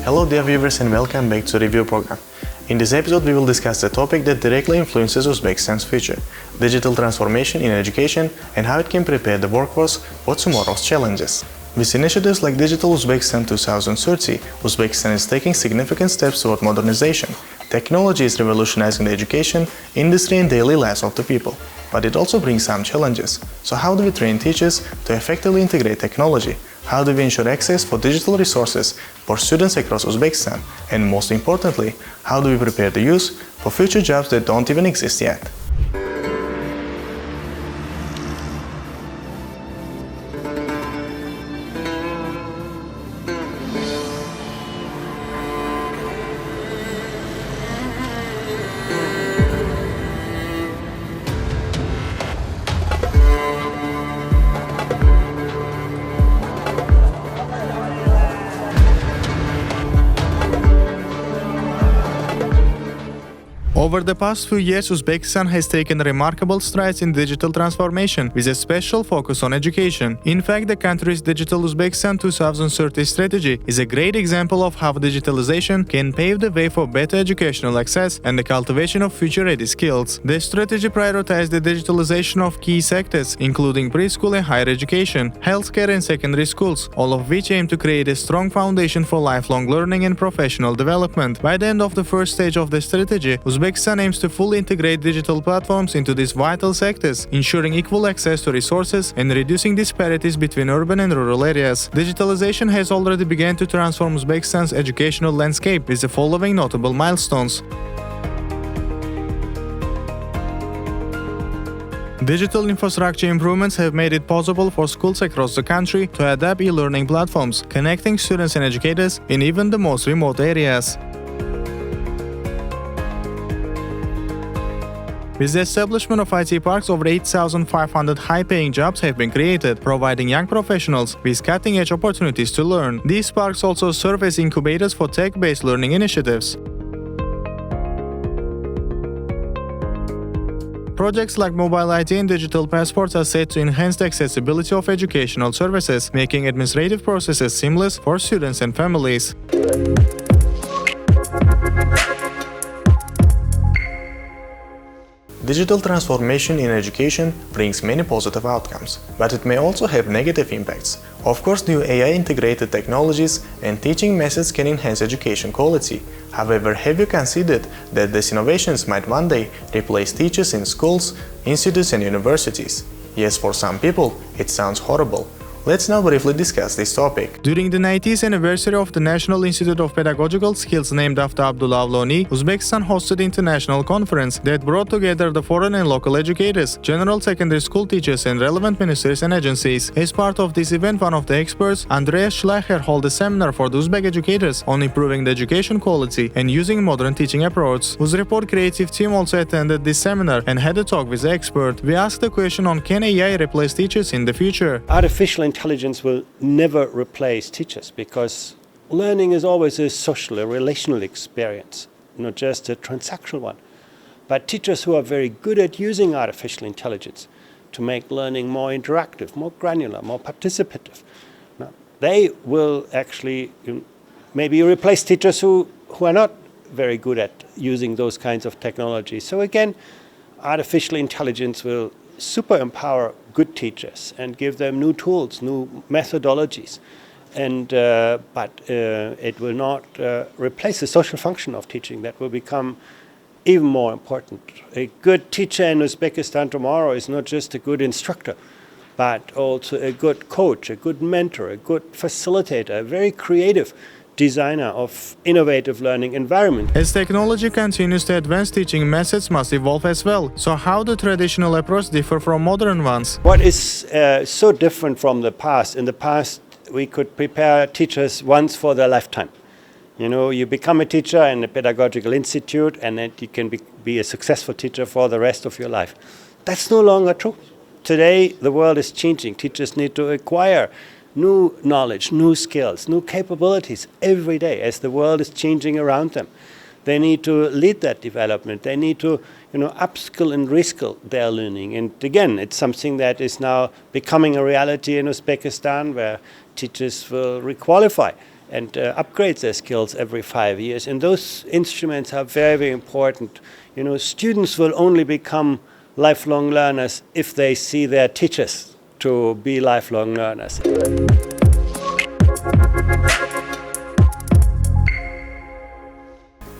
Hello dear viewers and welcome back to the review program. In this episode we will discuss the topic that directly influences Uzbekistan's future, digital transformation in education and how it can prepare the workforce for tomorrow's challenges. With initiatives like Digital Uzbekistan 2030, Uzbekistan is taking significant steps toward modernization. Technology is revolutionizing the education, industry and daily lives of the people. But it also brings some challenges. So how do we train teachers to effectively integrate technology? How do we ensure access for digital resources for students across Uzbekistan? And most importantly, how do we prepare the youth for future jobs that don't even exist yet? Over the past few years, Uzbekistan has taken remarkable strides in digital transformation, with a special focus on education. In fact, the country's Digital Uzbekistan 2030 strategy is a great example of how digitalization can pave the way for better educational access and the cultivation of future-ready skills. The strategy prioritized the digitalization of key sectors, including preschool and higher education, healthcare and secondary schools, all of which aim to create a strong foundation for lifelong learning and professional development. By the end of the first stage of the strategy, Uzbekistan aims to fully integrate digital platforms into these vital sectors, ensuring equal access to resources and reducing disparities between urban and rural areas. Digitalization has already begun to transform Uzbekistan's educational landscape with the following notable milestones. Digital infrastructure improvements have made it possible for schools across the country to adapt e-learning platforms, connecting students and educators in even the most remote areas. With the establishment of IT parks, over 8,500 high-paying jobs have been created, providing young professionals with cutting-edge opportunities to learn. These parks also serve as incubators for tech-based learning initiatives. Projects like mobile ID and digital passports are set to enhance the accessibility of educational services, making administrative processes seamless for students and families. Digital transformation in education brings many positive outcomes, but it may also have negative impacts. Of course, new AI-integrated technologies and teaching methods can enhance education quality. However, have you considered that these innovations might one day replace teachers in schools, institutes and universities? Yes, for some people, it sounds horrible. Let's now briefly discuss this topic. During the 90th anniversary of the National Institute of Pedagogical Skills named after Abdullah Avloni, Uzbekistan hosted an international conference that brought together the foreign and local educators, general secondary school teachers and relevant ministries and agencies. As part of this event, one of the experts, Andreas Schleicher, held a seminar for the Uzbek educators on improving the education quality and using modern teaching approach. Uzreport creative team also attended this seminar and had a talk with the expert. We asked the question on can AI replace teachers in the future? Artificial intelligence will never replace teachers because learning is always a social, a relational experience, not just a transactional one. But teachers who are very good at using artificial intelligence to make learning more interactive, more granular, more participative, they will actually maybe replace teachers who are not very good at using those kinds of technologies. So again, artificial intelligence will super empower good teachers and give them new tools, new methodologies. But it will not replace the social function of teaching. That will become even more important. A good teacher in Uzbekistan tomorrow is not just a good instructor, but also a good coach, a good mentor, a good facilitator, a very creative designer of innovative learning environment. As technology continues to advance, teaching methods must evolve as well. So how do traditional approaches differ from modern ones? What is so different from the past? In the past, we could prepare teachers once for their lifetime. You know, you become a teacher in a pedagogical institute and then you can be a successful teacher for the rest of your life. That's no longer true. Today, the world is changing. Teachers need to acquire new knowledge, new skills, new capabilities every day as the world is changing around them. They need to lead that development. They need to, upskill and reskill their learning. And again, it's something that is now becoming a reality in Uzbekistan, where teachers will requalify and upgrade their skills every 5 years. And those instruments are very, very important. Students will only become lifelong learners if they see their teachers to be lifelong learners.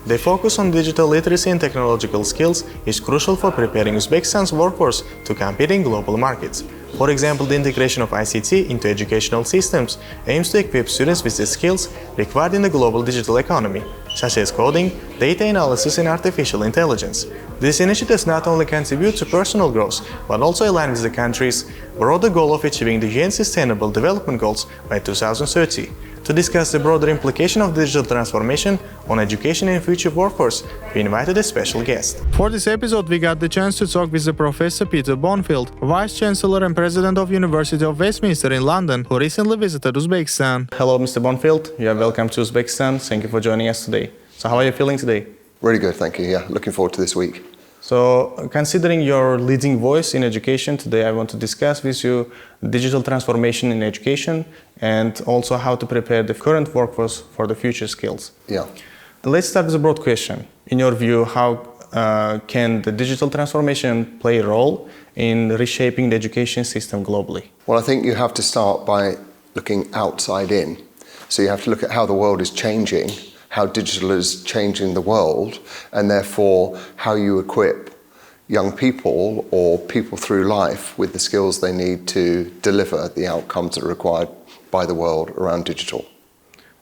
The focus on digital literacy and technological skills is crucial for preparing Uzbekistan's workforce to compete in global markets. For example, the integration of ICT into educational systems aims to equip students with the skills required in the global digital economy, such as coding, data analysis, and artificial intelligence. These initiatives not only contribute to personal growth, but also align with the country's broader goal of achieving the UN Sustainable Development Goals by 2030. To discuss the broader implication of digital transformation on education and future workforce, we invited a special guest. For this episode, we got the chance to talk with the Professor Peter Bonfield, Vice-Chancellor and President of University of Westminster in London, who recently visited Uzbekistan. Hello, Mr. Bonfield. You are welcome to Uzbekistan. Thank you for joining us today. So how are you feeling today? Really good, thank you. Yeah, looking forward to this week. So, considering your leading voice in education, today I want to discuss with you digital transformation in education and also how to prepare the current workforce for the future skills. Yeah. Let's start with a broad question. In your view, how can the digital transformation play a role in reshaping the education system globally? Well, I think you have to start by looking outside in. So you have to look at how the world is changing, how digital is changing the world, and therefore how you equip young people or people through life with the skills they need to deliver the outcomes that are required by the world around digital.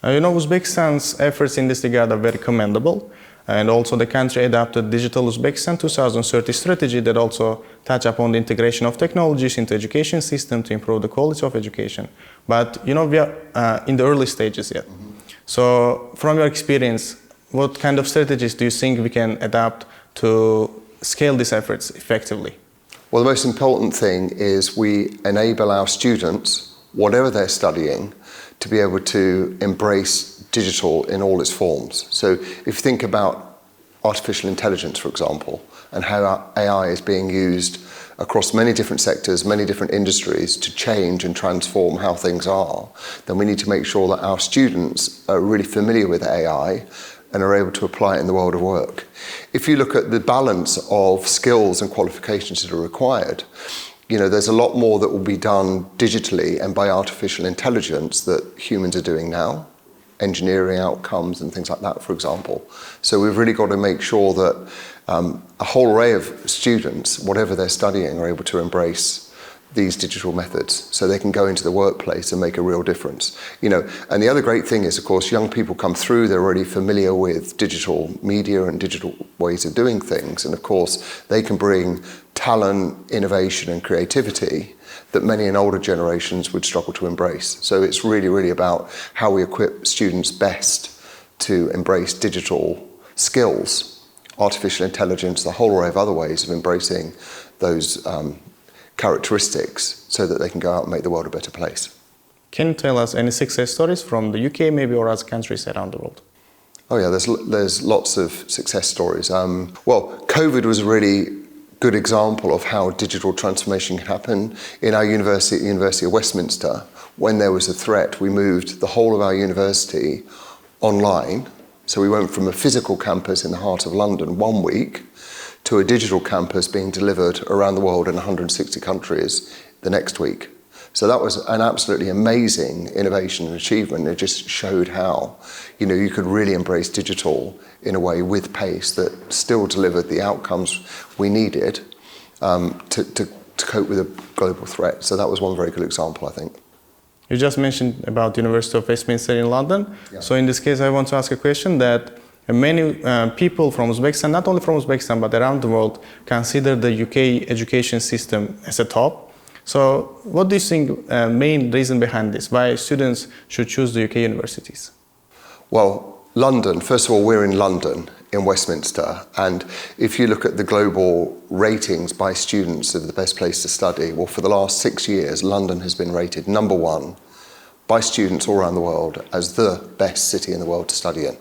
Uzbekistan's efforts in this regard are very commendable, and also the country adopted Digital Uzbekistan 2030 strategy that also touch upon the integration of technologies into education system to improve the quality of education. But we are in the early stages yet. Mm-hmm. So, from your experience, what kind of strategies do you think we can adapt to scale these efforts effectively? Well, the most important thing is we enable our students, whatever they're studying, to be able to embrace digital in all its forms. So, if you think about artificial intelligence, for example, and how AI is being used across many different sectors, many different industries to change and transform how things are, then we need to make sure that our students are really familiar with AI and are able to apply it in the world of work. If you look at the balance of skills and qualifications that are required, there's a lot more that will be done digitally and by artificial intelligence that humans are doing now, engineering outcomes and things like that, for example. So we've really got to make sure that a whole array of students, whatever they're studying, are able to embrace these digital methods so they can go into the workplace and make a real difference. And the other great thing is, of course, young people come through, they're already familiar with digital media and digital ways of doing things. And of course, they can bring talent, innovation and creativity that many in older generations would struggle to embrace. So it's really, really about how we equip students best to embrace digital skills, artificial intelligence, the whole array of other ways of embracing those characteristics so that they can go out and make the world a better place. Can you tell us any success stories from the UK maybe or other countries around the world? Oh yeah, there's lots of success stories. COVID was a really good example of how digital transformation can happen. In our university, the University of Westminster, when there was a threat, we moved the whole of our university online. So we went from a physical campus in the heart of London 1 week to a digital campus being delivered around the world in 160 countries the next week. So that was an absolutely amazing innovation and achievement. It just showed how, you could really embrace digital in a way with pace that still delivered the outcomes we needed to cope with a global threat. So that was one very good example, I think. You just mentioned about the University of Westminster in London. Yeah. So in this case, I want to ask a question that many people from Uzbekistan, not only from Uzbekistan, but around the world, consider the UK education system as a top. So what do you think main reason behind this? Why students should choose the UK universities? Well, London, first of all, we're in London, in Westminster, and if you look at the global ratings by students of the best place to study, well, for the last 6 years, London has been rated #1 by students all around the world as the best city in the world to study in.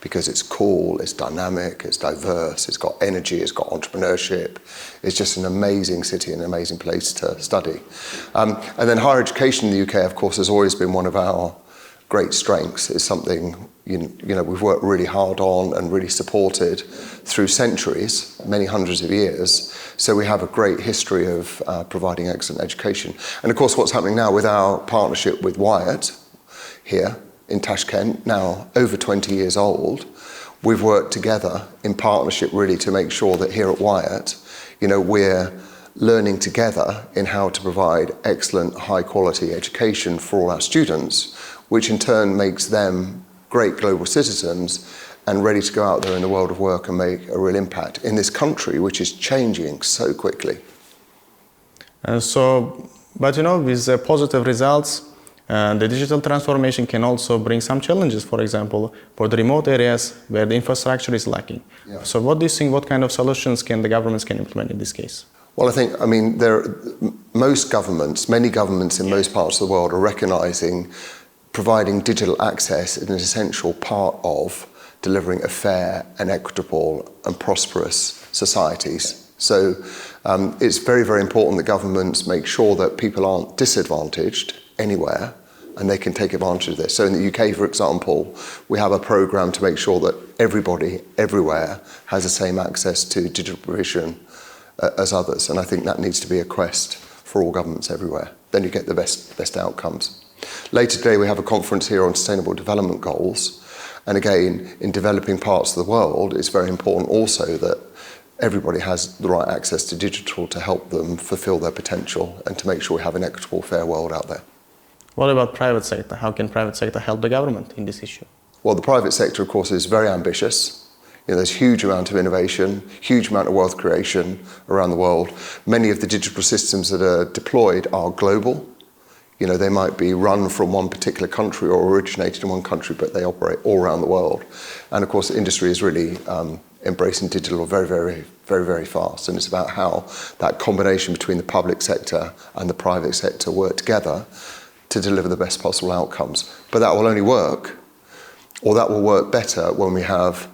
Because it's cool, it's dynamic, it's diverse, it's got energy, it's got entrepreneurship. It's just an amazing city, an amazing place to study. And then higher education in the UK, of course, has always been one of our great strengths. It's something we've worked really hard on and really supported through centuries, many hundreds of years. So we have a great history of providing excellent education. And of course, what's happening now with our partnership with Wyatt here in Tashkent, now over 20 years old, we've worked together in partnership really to make sure that here at Wyatt, we're learning together in how to provide excellent, high-quality education for all our students, which in turn makes them great global citizens and ready to go out there in the world of work and make a real impact in this country, which is changing so quickly. With positive results, the digital transformation can also bring some challenges, for example, for the remote areas where the infrastructure is lacking. Yeah. So what do you think, what kind of solutions can the governments implement in this case? Well, many governments in most parts of the world are recognizing providing digital access is an essential part of delivering a fair and equitable and prosperous societies. So it's very, very important that governments make sure that people aren't disadvantaged anywhere and they can take advantage of this. So in the UK, for example, we have a programme to make sure that everybody, everywhere, has the same access to digital provision as others. And I think that needs to be a quest for all governments everywhere. Then you get the best outcomes. Later today, we have a conference here on Sustainable Development Goals. And again, in developing parts of the world, it's very important also that everybody has the right access to digital to help them fulfill their potential and to make sure we have an equitable, fair world out there. What about private sector? How can private sector help the government in this issue? Well, the private sector, of course, is very ambitious. There's huge amount of innovation, huge amount of wealth creation around the world. Many of the digital systems that are deployed are global. They might be run from one particular country or originated in one country, but they operate all around the world. And of course, the industry is really embracing digital very, very, very, very fast. And it's about how that combination between the public sector and the private sector work together to deliver the best possible outcomes. But that will only work, or that will work better when we have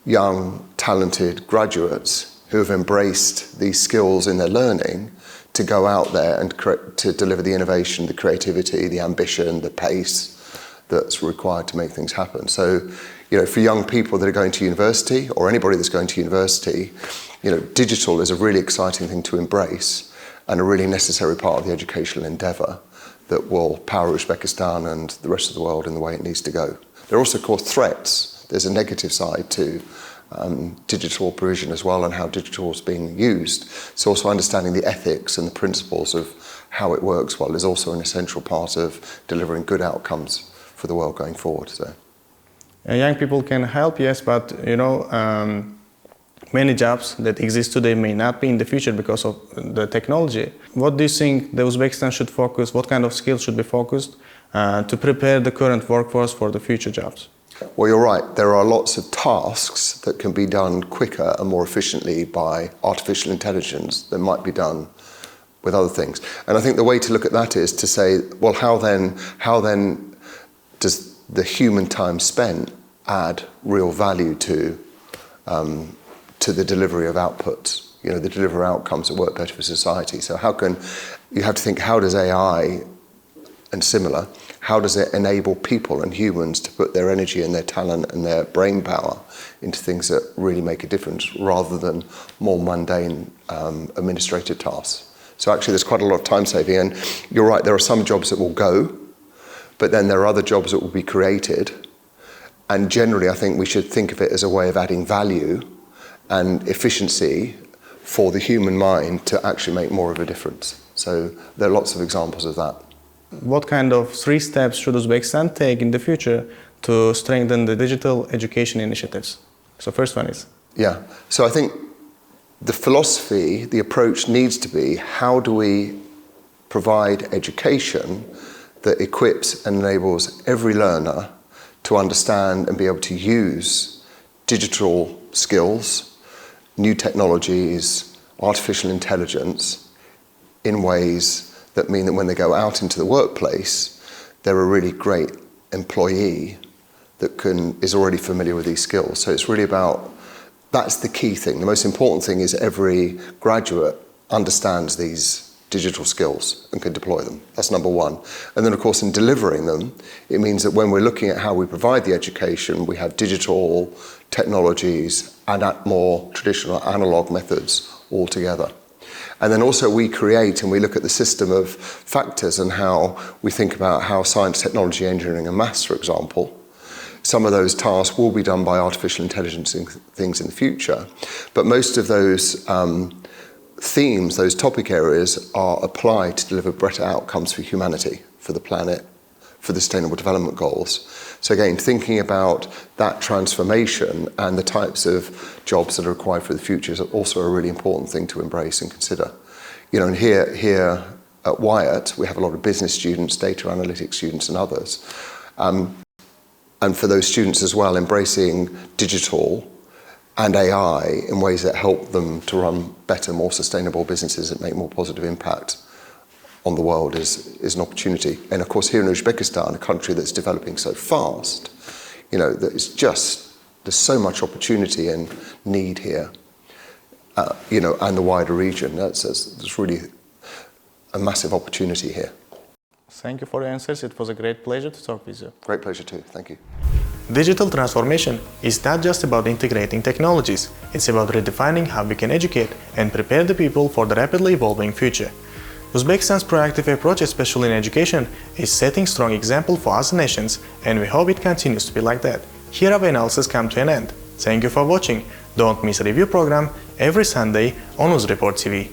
young, talented graduates who have embraced these skills in their learning to go out there and to deliver the innovation, the creativity, the ambition, the pace that's required to make things happen. So, for young people that are going to university, or anybody that's going to university, digital is a really exciting thing to embrace and a really necessary part of the educational endeavour that will power Uzbekistan and the rest of the world in the way it needs to go. There are also, of course, threats. There's a negative side to digital provision as well and how digital is being used. So also understanding the ethics and the principles of how it works well is also an essential part of delivering good outcomes for the world going forward. So, young people can help, yes, but many jobs that exist today may not be in the future because of the technology. What do you think the Uzbekistan should focus, what kind of skills should be focused to prepare the current workforce for the future jobs? Well, you're right. There are lots of tasks that can be done quicker and more efficiently by artificial intelligence than might be done with other things. And I think the way to look at that is to say, well, how then does the human time spent add real value to the delivery of outputs, the delivery of outcomes that work better for society? So you have to think, how does AI and similar, how does it enable people and humans to put their energy and their talent and their brain power into things that really make a difference rather than more mundane administrative tasks? So actually there's quite a lot of time saving, and you're right, there are some jobs that will go, but then there are other jobs that will be created. And generally I think we should think of it as a way of adding value and efficiency for the human mind to actually make more of a difference. So there are lots of examples of that. What kind of 3 steps should Uzbekistan take in the future to strengthen the digital education initiatives? So first one is? Yeah, so I think the philosophy, the approach needs to be, how do we provide education that equips and enables every learner to understand and be able to use digital skills, new technologies, artificial intelligence in ways that mean that when they go out into the workplace, they're a really great employee that is already familiar with these skills. So it's really about, that's the key thing. The most important thing is every graduate understands these digital skills and can deploy them. That's number one. And then of course in delivering them, it means that when we're looking at how we provide the education, we have digital technologies and more traditional analog methods all together. And then also we create and we look at the system of factors and how we think about how science, technology, engineering and maths, for example, some of those tasks will be done by artificial intelligence and things in the future. But most of those themes, those topic areas are applied to deliver better outcomes for humanity, for the planet, for the Sustainable Development Goals. So again, thinking about that transformation and the types of jobs that are required for the future is also a really important thing to embrace and consider. You know, and here at Wyatt, we have a lot of business students, data analytics students and others. And for those students as well, embracing digital and AI in ways that help them to run better, more sustainable businesses that make more positive impact on the world is an opportunity. And of course, here in Uzbekistan, a country that's developing so fast, you know, that it's just, there's so much opportunity and need here, you know, and the wider region. There's really a massive opportunity here. Thank you for your answers. It was a great pleasure to talk with you. Great pleasure too. Thank you. Digital transformation is not just about integrating technologies, it's about redefining how we can educate and prepare the people for the rapidly evolving future. Uzbekistan's proactive approach, especially in education, is setting strong example for other nations, and we hope it continues to be like that. Here our analysis comes to an end. Thank you for watching. Don't miss a review program every Sunday on Uz Report TV.